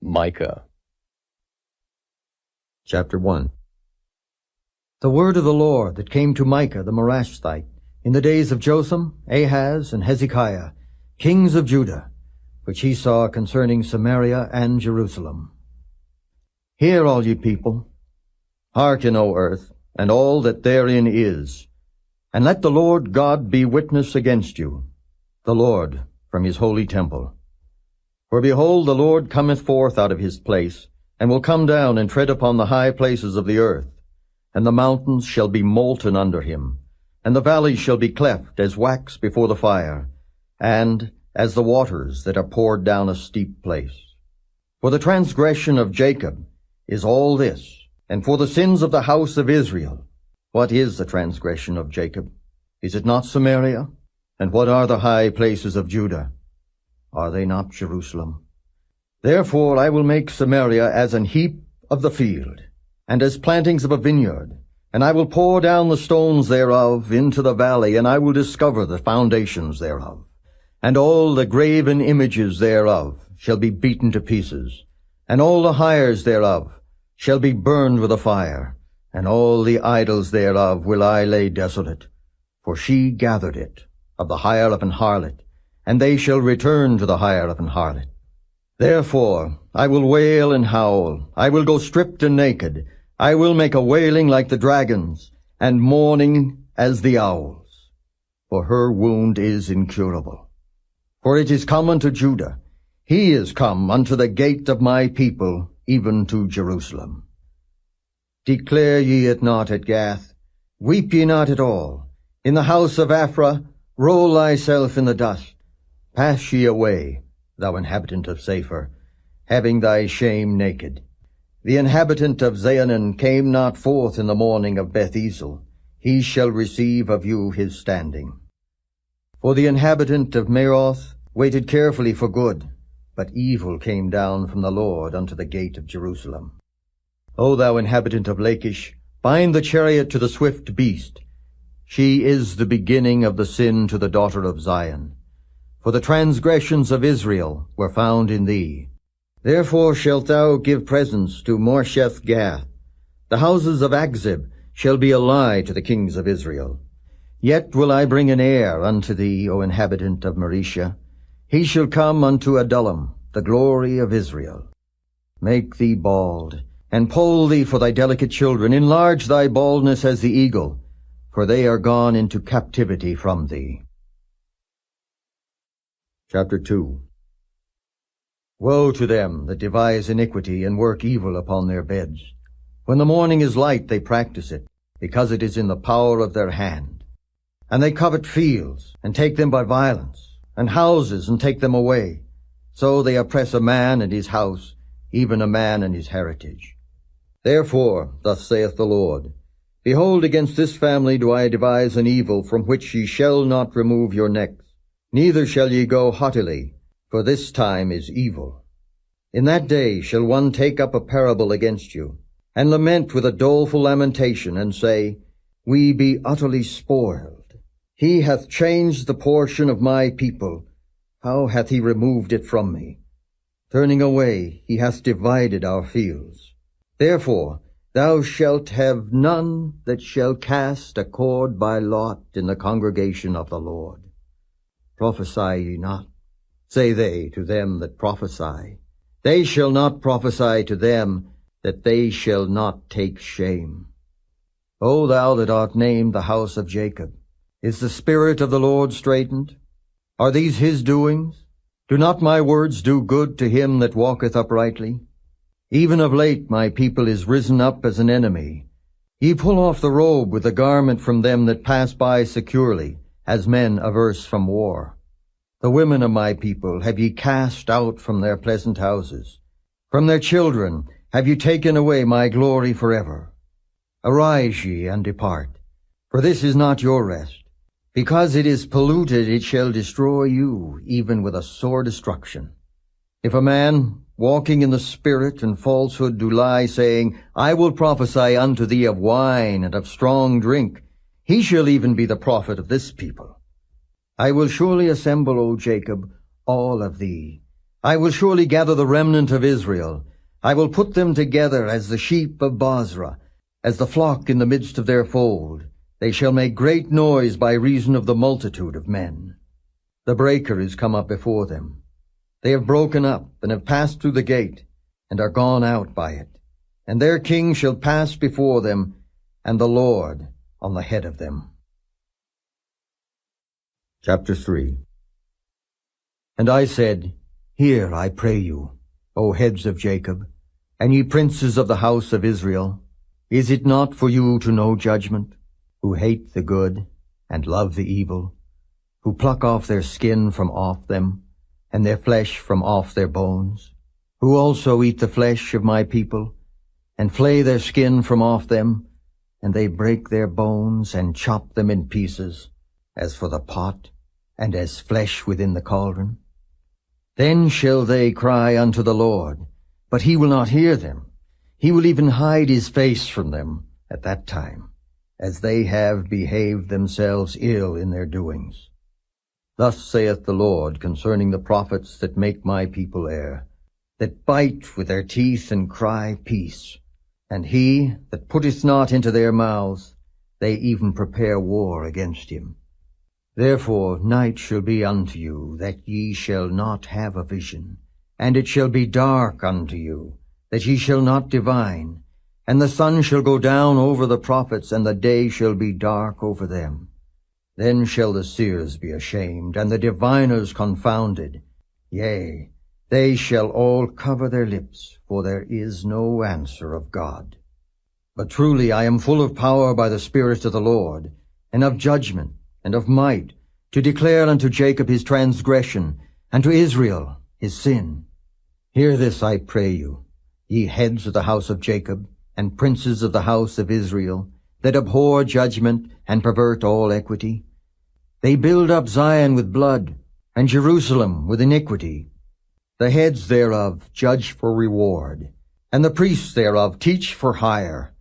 Micah. Chapter 1. The word of the Lord that came to Micah the Morashthite in the days of Jotham, Ahaz, and Hezekiah, kings of Judah, which he saw concerning Samaria and Jerusalem. Hear, all ye people, hearken, O earth, and all that therein is, and let the Lord God be witness against you, the Lord from his holy temple. For behold, the Lord cometh forth out of his place, and will come down and tread upon the high places of the earth, and the mountains shall be molten under him, and the valleys shall be cleft as wax before the fire, and as the waters that are poured down a steep place. For the transgression of Jacob is all this, and for the sins of the house of Israel. What is the transgression of Jacob? Is it not Samaria? And what are the high places of Judah? Are they not Jerusalem? Therefore I will make Samaria as an heap of the field, and as plantings of a vineyard, and I will pour down the stones thereof into the valley, and I will discover the foundations thereof. And all the graven images thereof shall be beaten to pieces, and all the hires thereof shall be burned with a fire, and all the idols thereof will I lay desolate. For she gathered it of the hire of an harlot, and they shall return to the hire of an harlot. Therefore I will wail and howl, I will go stripped and naked, I will make a wailing like the dragons, and mourning as the owls. For her wound is incurable. For it is come unto Judah, he is come unto the gate of my people, even to Jerusalem. Declare ye it not at Gath, weep ye not at all. In the house of Aphrah, roll thyself in the dust. Pass ye away, thou inhabitant of Saphir, having thy shame naked. The inhabitant of Zaanan came not forth in the morning of Beth-ezel. He shall receive of you his standing. For the inhabitant of Meroth waited carefully for good, but evil came down from the Lord unto the gate of Jerusalem. O thou inhabitant of Lachish, bind the chariot to the swift beast. She is the beginning of the sin to the daughter of Zion. For the transgressions of Israel were found in thee. Therefore shalt thou give presents to Moresheth-Gath. The houses of Akzib shall be a lie to the kings of Israel. Yet will I bring an heir unto thee, O inhabitant of Mareshah. He shall come unto Adullam, the glory of Israel. Make thee bald, and poll thee for thy delicate children. Enlarge thy baldness as the eagle, for they are gone into captivity from thee. Chapter 2. Woe to them that devise iniquity and work evil upon their beds. When the morning is light they practice it, because it is in the power of their hand. And they covet fields, and take them by violence, and houses, and take them away. So they oppress a man and his house, even a man and his heritage. Therefore, thus saith the Lord, Behold, against this family do I devise an evil, from which ye shall not remove your necks, neither shall ye go haughtily, for this time is evil. In that day shall one take up a parable against you, and lament with a doleful lamentation, and say, We be utterly spoiled. He hath changed the portion of my people. How hath he removed it from me? Turning away, he hath divided our fields. Therefore thou shalt have none that shall cast a cord by lot in the congregation of the Lord. Prophesy ye not, say they to them that prophesy. They shall not prophesy to them, that they shall not take shame. O thou that art named the house of Jacob, is the Spirit of the Lord straitened? Are these his doings? Do not my words do good to him that walketh uprightly? Even of late my people is risen up as an enemy. Ye pull off the robe with the garment from them that pass by securely, as men averse from war. The women of my people have ye cast out from their pleasant houses. From their children have ye taken away my glory forever. Arise ye and depart, for this is not your rest. Because it is polluted, it shall destroy you, even with a sore destruction. If a man, walking in the Spirit and falsehood, do lie, saying, I will prophesy unto thee of wine and of strong drink, he shall even be the prophet of this people. I will surely assemble, O Jacob, all of thee. I will surely gather the remnant of Israel. I will put them together as the sheep of Bozrah, as the flock in the midst of their fold. They shall make great noise by reason of the multitude of men. The breaker is come up before them. They have broken up, and have passed through the gate, and are gone out by it. And their king shall pass before them, and the Lord on the head of them. Chapter 3. And I said, Hear, I pray you, O heads of Jacob, and ye princes of the house of Israel. Is it not for you to know judgment, who hate the good, and love the evil, who pluck off their skin from off them, and their flesh from off their bones, who also eat the flesh of my people, and flay their skin from off them, and they break their bones, and chop them in pieces, as for the pot, and as flesh within the cauldron? Then shall they cry unto the Lord, but he will not hear them. He will even hide his face from them at that time, as they have behaved themselves ill in their doings. Thus saith the Lord concerning the prophets that make my people err, that bite with their teeth and cry, Peace. And he that putteth not into their mouths, they even prepare war against him. Therefore night shall be unto you, that ye shall not have a vision, and it shall be dark unto you, that ye shall not divine, and the sun shall go down over the prophets, and the day shall be dark over them. Then shall the seers be ashamed, and the diviners confounded. Yea, they shall all cover their lips, for there is no answer of God. But truly I am full of power by the Spirit of the Lord, and of judgment, and of might, to declare unto Jacob his transgression, and to Israel his sin. Hear this, I pray you, ye heads of the house of Jacob, and princes of the house of Israel, that abhor judgment, and pervert all equity. They build up Zion with blood, and Jerusalem with iniquity. The heads thereof judge for reward, and the priests thereof teach for hire,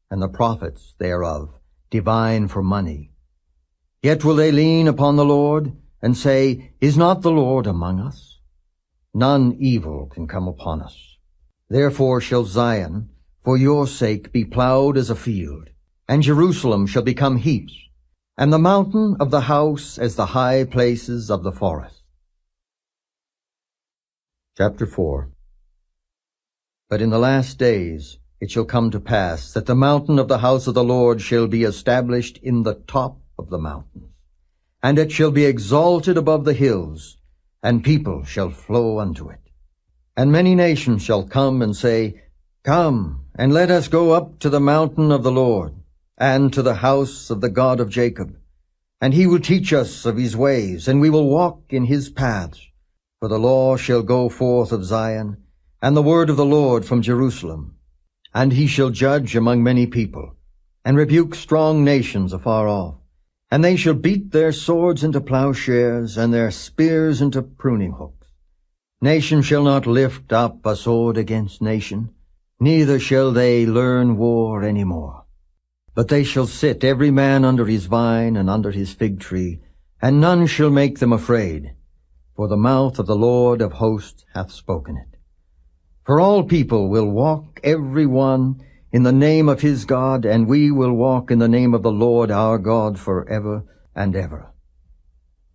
and the prophets thereof divine for money. Yet will they lean upon the Lord, and say, Is not the Lord among us? None evil can come upon us. Therefore shall Zion, for your sake, be plowed as a field, and Jerusalem shall become heaps, and the mountain of the house as the high places of the forest. Chapter 4. But in the last days it shall come to pass that the mountain of the house of the Lord shall be established in the top of the mountains, and it shall be exalted above the hills, and people shall flow unto it. And many nations shall come and say, Come, and let us go up to the mountain of the Lord, and to the house of the God of Jacob. And he will teach us of his ways, and we will walk in his paths. For the law shall go forth of Zion, and the word of the Lord from Jerusalem. And he shall judge among many people, and rebuke strong nations afar off. And they shall beat their swords into plowshares, and their spears into pruning hooks. Nation shall not lift up a sword against nation, neither shall they learn war any more. But they shall sit every man under his vine and under his fig tree, and none shall make them afraid, for the mouth of the Lord of hosts hath spoken it. For all people will walk every one in the name of his God, and we will walk in the name of the Lord our God forever and ever.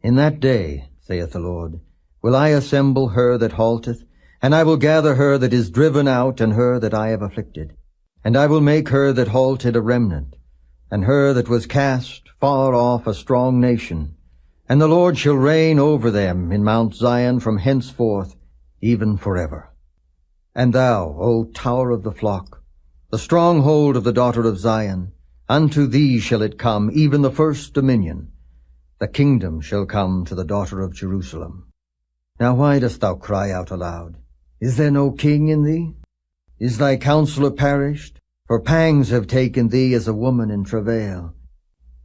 In that day, saith the Lord, will I assemble her that halteth, and I will gather her that is driven out, and her that I have afflicted. And I will make her that halted a remnant, and her that was cast far off a strong nation. And the Lord shall reign over them in Mount Zion from henceforth, even forever. And thou, O tower of the flock, the stronghold of the daughter of Zion, unto thee shall it come, even the first dominion. The kingdom shall come to the daughter of Jerusalem. Now why dost thou cry out aloud? Is there no king in thee? Is thy counselor perished? For pangs have taken thee as a woman in travail.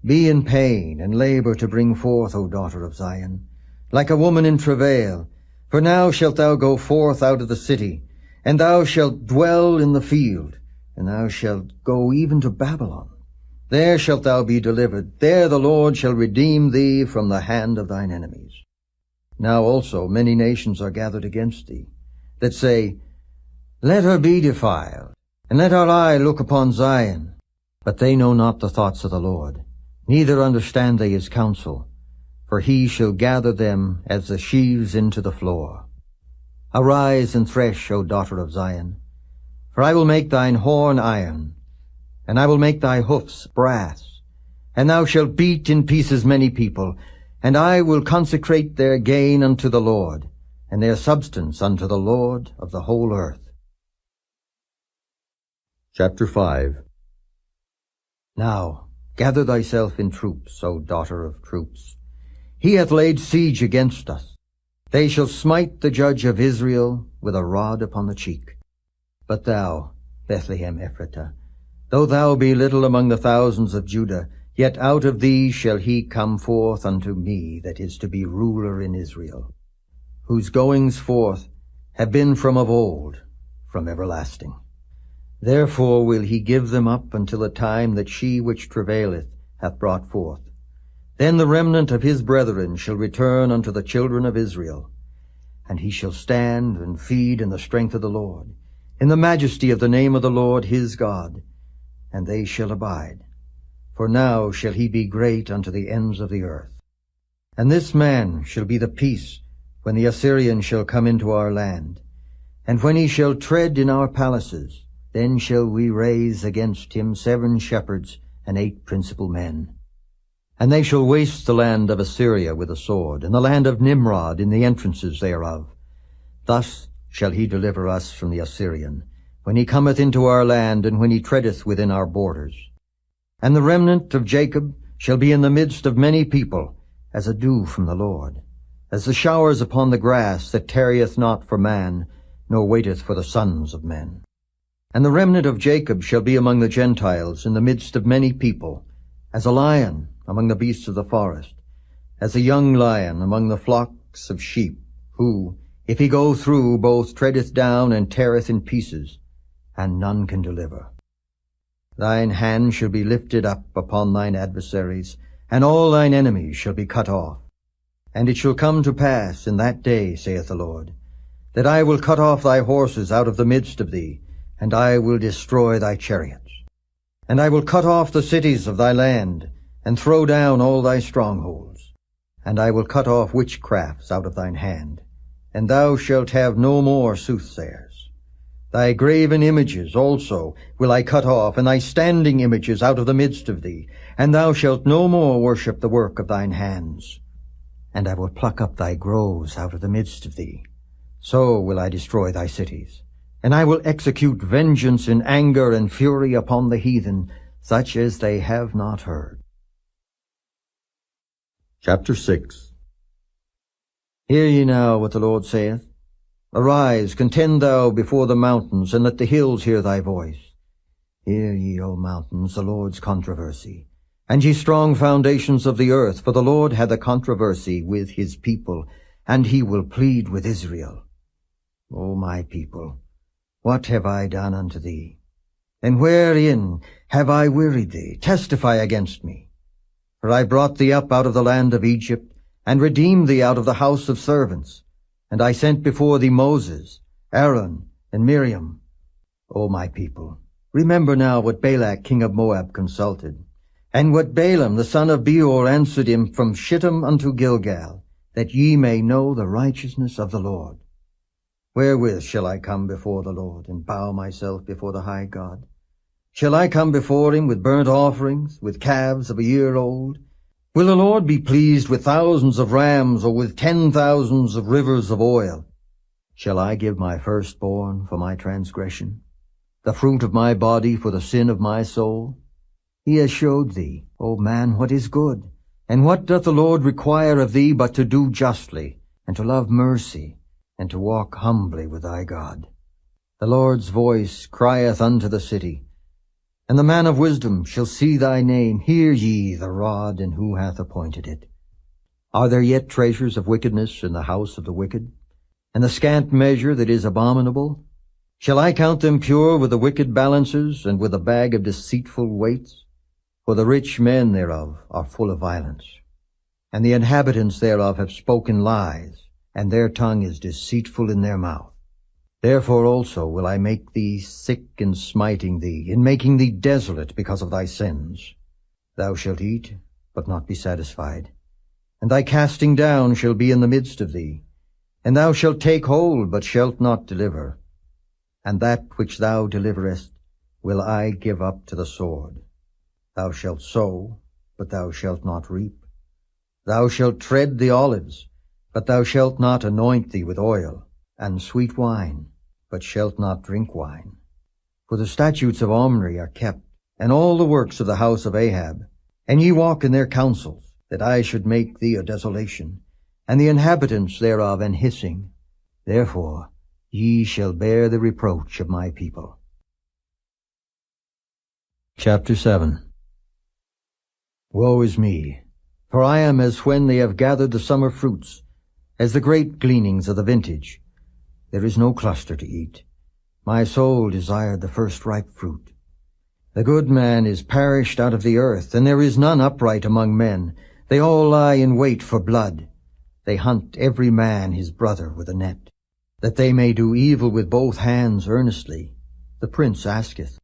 Be in pain and labor to bring forth, O daughter of Zion, like a woman in travail. For now shalt thou go forth out of the city, and thou shalt dwell in the field, and thou shalt go even to Babylon. There shalt thou be delivered. There the Lord shall redeem thee from the hand of thine enemies. Now also many nations are gathered against thee, that say, Let her be defiled, and let our eye look upon Zion. But they know not the thoughts of the Lord, neither understand they his counsel. For he shall gather them as the sheaves into the floor. Arise and thresh, O daughter of Zion, for I will make thine horn iron, and I will make thy hoofs brass, and thou shalt beat in pieces many people, and I will consecrate their gain unto the Lord, and their substance unto the Lord of the whole earth. Chapter 5. Now gather thyself in troops, O daughter of troops. He hath laid siege against us. They shall smite the judge of Israel with a rod upon the cheek. But thou, Bethlehem Ephratah, though thou be little among the thousands of Judah, yet out of thee shall he come forth unto me that is to be ruler in Israel, whose goings forth have been from of old, from everlasting. Therefore will he give them up until the time that she which travaileth hath brought forth. Then the remnant of his brethren shall return unto the children of Israel, and he shall stand and feed in the strength of the Lord, in the majesty of the name of the Lord his God, and they shall abide. For now shall he be great unto the ends of the earth. And this man shall be the peace when the Assyrian shall come into our land. And when he shall tread in our palaces, then shall we raise against him 7 shepherds and 8 principal men. And they shall waste the land of Assyria with a sword, and the land of Nimrod in the entrances thereof. Thus shall he deliver us from the Assyrian, when he cometh into our land, and when he treadeth within our borders. And the remnant of Jacob shall be in the midst of many people, as a dew from the Lord, as the showers upon the grass that tarrieth not for man, nor waiteth for the sons of men. And the remnant of Jacob shall be among the Gentiles in the midst of many people, as a lion among the beasts of the forest, as a young lion among the flocks of sheep, who, if he go through, both treadeth down and teareth in pieces, and none can deliver. Thine hand shall be lifted up upon thine adversaries, and all thine enemies shall be cut off. And it shall come to pass in that day, saith the Lord, that I will cut off thy horses out of the midst of thee, and I will destroy thy chariots. And I will cut off the cities of thy land, and throw down all thy strongholds. And I will cut off witchcrafts out of thine hand, and thou shalt have no more soothsayers. Thy graven images also will I cut off, and thy standing images out of the midst of thee, and thou shalt no more worship the work of thine hands. And I will pluck up thy groves out of the midst of thee. So will I destroy thy cities. And I will execute vengeance in anger and fury upon the heathen, such as they have not heard. Chapter 6. Hear ye now what the Lord saith. Arise, contend thou before the mountains, and let the hills hear thy voice. Hear ye, O mountains, the Lord's controversy, and ye strong foundations of the earth, for the Lord hath a controversy with his people, and he will plead with Israel. O my people, what have I done unto thee? And wherein have I wearied thee? Testify against me. For I brought thee up out of the land of Egypt, and redeemed thee out of the house of servants. And I sent before thee Moses, Aaron, and Miriam. O my people, remember now what Balak king of Moab consulted, and what Balaam the son of Beor answered him from Shittim unto Gilgal, that ye may know the righteousness of the Lord. Wherewith shall I come before the Lord, and bow myself before the high God? Shall I come before him with burnt offerings, with calves of a year old? Will the Lord be pleased with thousands of rams, or with 10,000s of rivers of oil? Shall I give my firstborn for my transgression, the fruit of my body for the sin of my soul? He has showed thee, O man, what is good. And what doth the Lord require of thee but to do justly, and to love mercy, and to walk humbly with thy God? The Lord's voice crieth unto the city, and the man of wisdom shall see thy name. Hear ye the rod, and who hath appointed it? Are there yet treasures of wickedness in the house of the wicked, and the scant measure that is abominable? Shall I count them pure with the wicked balances, and with a bag of deceitful weights? For the rich men thereof are full of violence. and the inhabitants thereof have spoken lies, and their tongue is deceitful in their mouth. Therefore also will I make thee sick in smiting thee, in making thee desolate because of thy sins. Thou shalt eat, but not be satisfied, and thy casting down shall be in the midst of thee, and thou shalt take hold, but shalt not deliver. And that which thou deliverest will I give up to the sword. Thou shalt sow, but thou shalt not reap. Thou shalt tread the olives, but thou shalt not anoint thee with oil, and sweet wine, but shalt not drink wine. For the statutes of Omri are kept, and all the works of the house of Ahab, and ye walk in their counsels, that I should make thee a desolation, and the inhabitants thereof an hissing. Therefore ye shall bear the reproach of my people. Chapter 7. Woe is me, for I am as when they have gathered the summer fruits, as the great gleanings of the vintage. There is no cluster to eat. My soul desired the first ripe fruit. The good man is perished out of the earth, and there is none upright among men. They all lie in wait for blood. They hunt every man his brother with a net, that they may do evil with both hands earnestly. The prince asketh,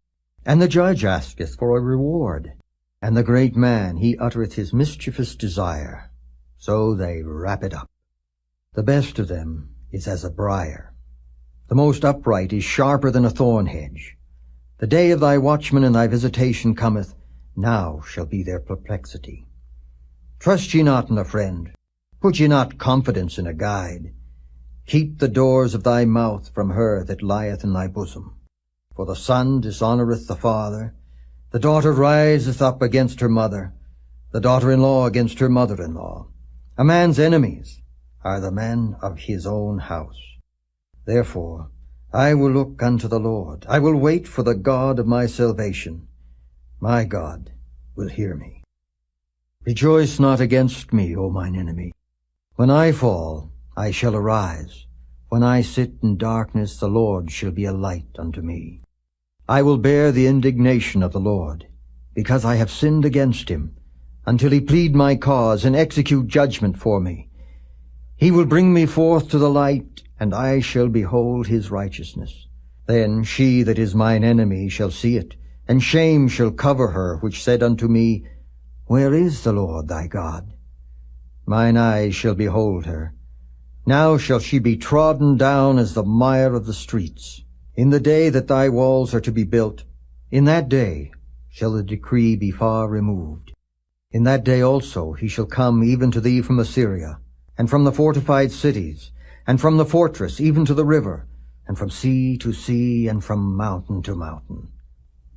and the judge asketh for a reward. And the great man, he uttereth his mischievous desire. So they wrap it up. The best of them is as a briar. The most upright is sharper than a thorn hedge. The day of thy watchman and thy visitation cometh, now shall be their perplexity. Trust ye not in a friend, put ye not confidence in a guide. Keep the doors of thy mouth from her that lieth in thy bosom. For the son dishonoureth the father, the daughter riseth up against her mother, the daughter-in-law against her mother-in-law. A man's enemies are the men of his own house. Therefore I will look unto the Lord. I will wait for the God of my salvation. My God will hear me. Rejoice not against me, O mine enemy. When I fall, I shall arise. When I sit in darkness, the Lord shall be a light unto me. I will bear the indignation of the Lord, because I have sinned against him, until he plead my cause and execute judgment for me. He will bring me forth to the light, and I shall behold his righteousness. Then she that is mine enemy shall see it, and shame shall cover her, which said unto me, Where is the Lord thy God? Mine eyes shall behold her. Now shall she be trodden down as the mire of the streets. In the day that thy walls are to be built, in that day shall the decree be far removed. In that day also he shall come even to thee from Assyria, and from the fortified cities, and from the fortress even to the river, and from sea to sea, and from mountain to mountain.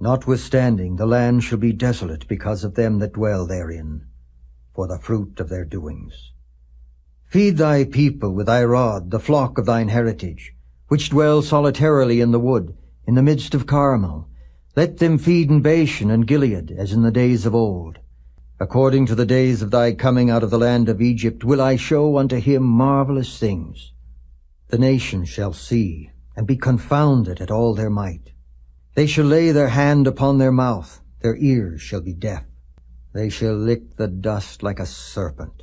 Notwithstanding, the land shall be desolate because of them that dwell therein, for the fruit of their doings. Feed thy people with thy rod, the flock of thine heritage, which dwell solitarily in the wood, in the midst of Carmel. Let them feed in Bashan and Gilead, as in the days of old. According to the days of thy coming out of the land of Egypt will I show unto him marvelous things. The nations shall see, and be confounded at all their might. They shall lay their hand upon their mouth, their ears shall be deaf. They shall lick the dust like a serpent.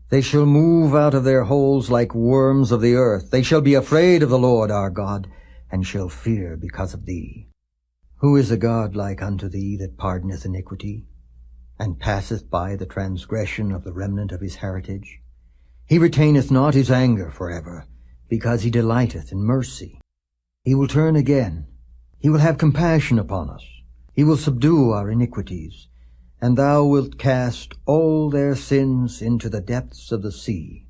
They shall move out of their holes like worms of the earth. They shall be afraid of the Lord our God, and shall fear because of thee. Who is a God like unto thee, that pardoneth iniquity, and passeth by the transgression of the remnant of his heritage? He retaineth not his anger forever, because he delighteth in mercy. He will turn again. He will have compassion upon us. He will subdue our iniquities. And thou wilt cast all their sins into the depths of the sea.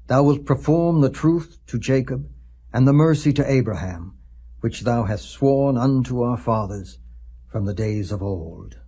Thou wilt perform the truth to Jacob, and the mercy to Abraham, which thou hast sworn unto our fathers from the days of old.